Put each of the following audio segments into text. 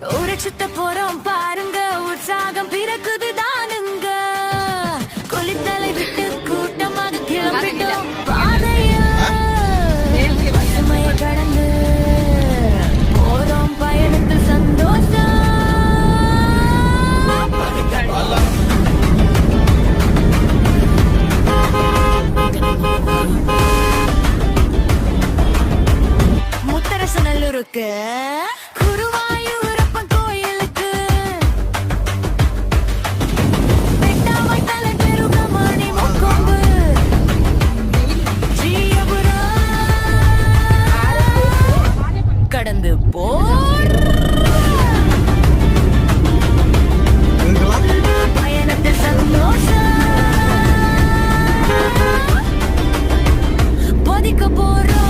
ஒரு சுத்த போறோம் பாருங்க, உற்சாகம் பிறக்குது தானுங்க. கொலித்தலை விட்டு கூட்டமாக கிளம்பிட்டோம் பாதையா, பசுமைய கடந்து போறோம் பயணத்தில் சந்தோஷம். முத்தரசநல்லூருக்கு குருவாயூரப்பன் கோயிலுக்கு பெட்டாமைத்தலை பெருகமணி முக்கொம்பு ஜீயபுரம் கடந்து பயணத்தில் சந்தோஷம் பதிக்க போறோம்.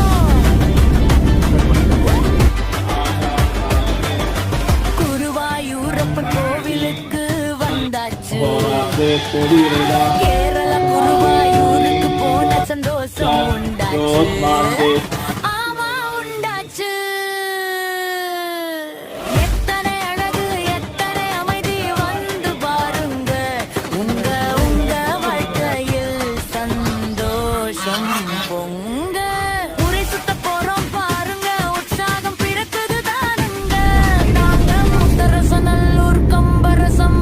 குருவாயூரப்பன் கோவிலுக்கு வந்தாச்சு. கேரள குருவாயூருக்கு போன சந்தோஷம் உண்டாச்சு. ஆமா உண்டாச்சு. எத்தனை அழகு எத்தனை அமைதி வந்து பாருங்க, உங்க உங்க வாழ்க்கையில் சந்தோஷம் பொங்க.